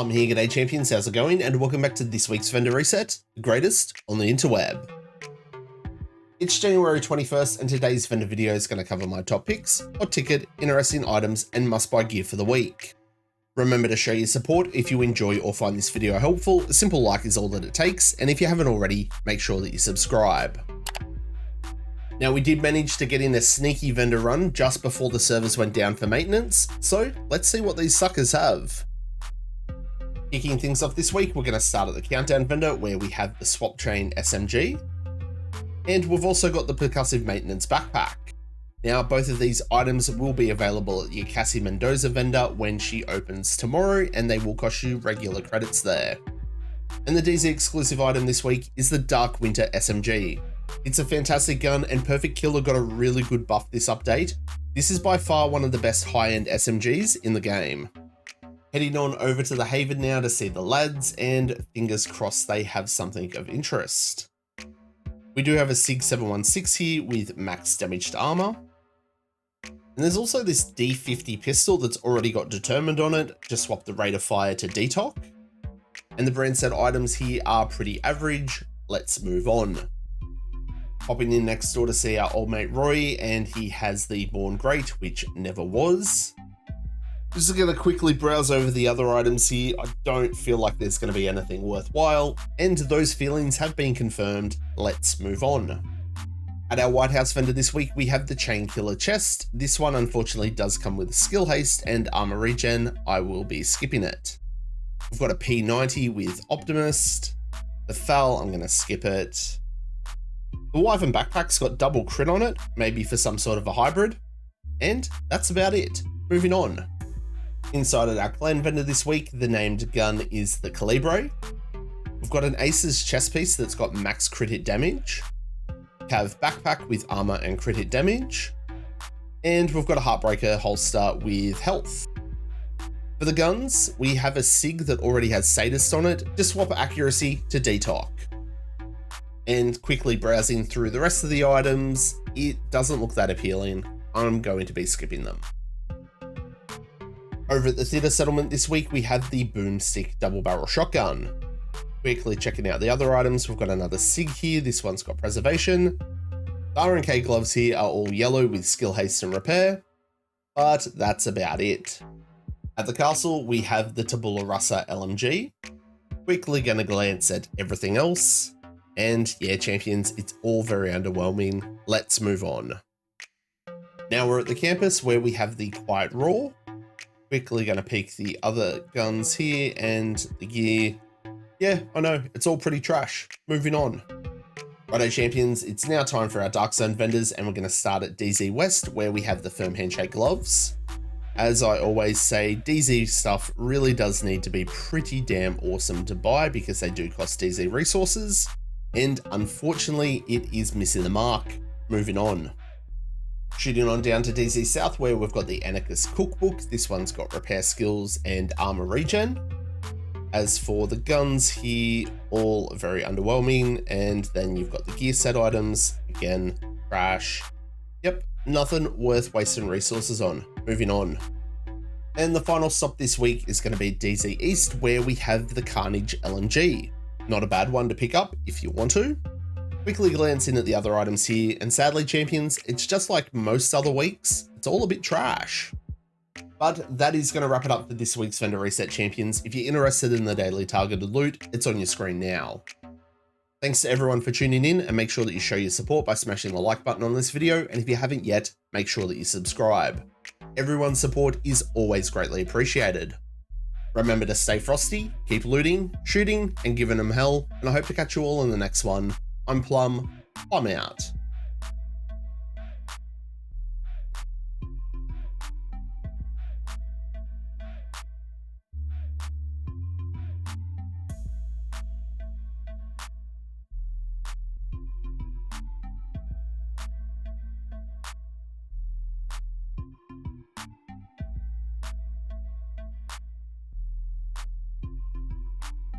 Plum here, g'day champions, how's it going? And welcome back to this week's vendor reset, the greatest on the interweb. It's January 21st and today's vendor video is going to cover my top picks, hot ticket, interesting items, and must buy gear for the week. Remember to show your support if you enjoy or find this video helpful. A simple like is all that it takes, and if you haven't already, make sure that you subscribe. Now, we did manage to get in a sneaky vendor run just before the servers went down for maintenance, so let's see what these suckers have. Kicking things off this week, we're going to start at the countdown vendor where we have the swap chain SMG, and we've also got the percussive maintenance backpack. Now, both of these items will be available at the Cassie Mendoza vendor when she opens tomorrow, and they will cost you regular credits there. And the DZ exclusive item this week is the Dark Winter SMG. It's a fantastic gun, and Perfect Killer got a really good buff this update. This is by far one of the best high-end SMGs in the game. Heading on over to the Haven now to see the lads, and fingers crossed they have something of interest. We do have a SIG 716 here with max damaged armor. And there's also this D50 pistol that's already got determined on it. Just swap the rate of fire to DTOC. And the brand set items here are pretty average. Let's move on. Popping in next door to see our old mate Roy, and he has the Born Great, which never was. Just going to quickly browse over the other items here. I don't feel like there's going to be anything worthwhile, and those feelings have been confirmed. Let's move on. At our White House vendor this week, we have the Chain Killer chest. This one unfortunately does come with skill haste and armor regen. I will be skipping it. We've got a P90 with Optimist. The Fel, I'm going to skip it. The Wyvern backpack's got double crit on it, maybe for some sort of a hybrid. And that's about it. Moving on. Inside at our clan vendor this week, the named gun is the Calibre. We've got an Aces chest piece that's got max crit hit damage. Cav backpack with armor and crit hit damage. And we've got a Heartbreaker holster with health. For the guns, we have a SIG that already has Sadist on it. Just swap accuracy to DTOC. And quickly browsing through the rest of the items, it doesn't look that appealing. I'm going to be skipping them. Over at the theater settlement this week, we have the Boomstick double barrel shotgun. Quickly checking out the other items, we've got another SIG here. This one's got preservation. The R&K gloves here are all yellow with skill haste and repair, but that's about it. At the castle, we have the Tabula Rasa LMG. Quickly gonna glance at everything else. And yeah, champions, it's all very underwhelming. Let's move on. Now we're at the campus where we have the Quiet Raw. Quickly gonna peek the other guns here and the gear. Yeah, I know, it's all pretty trash. Moving on. Righto champions, it's now time for our Dark Zone vendors, and we're gonna start at DZ West where we have the Firm Handshake gloves. As I always say, DZ stuff really does need to be pretty damn awesome to buy because they do cost DZ resources. And unfortunately, it is missing the mark. Moving on. Shooting on down to DZ South where we've got the Anarchist Cookbook. This one's got repair skills and armor regen. As for the guns here, all very underwhelming. And then you've got the gear set items. Again, trash. Yep, nothing worth wasting resources on. Moving on. And the final stop this week is going to be DZ East where we have the Carnage LMG. Not a bad one to pick up if you want to. Quickly glance in at the other items here, and sadly champions, it's just like most other weeks, it's all a bit trash. But that is going to wrap it up for this week's vendor reset champions. If you're interested in the daily targeted loot, it's on your screen now. Thanks to everyone for tuning in, and make sure that you show your support by smashing the like button on this video, and if you haven't yet, make sure that you subscribe. Everyone's support is always greatly appreciated. Remember to stay frosty, keep looting, shooting, and giving them hell, and I hope to catch you all in the next one. I'm Plum out.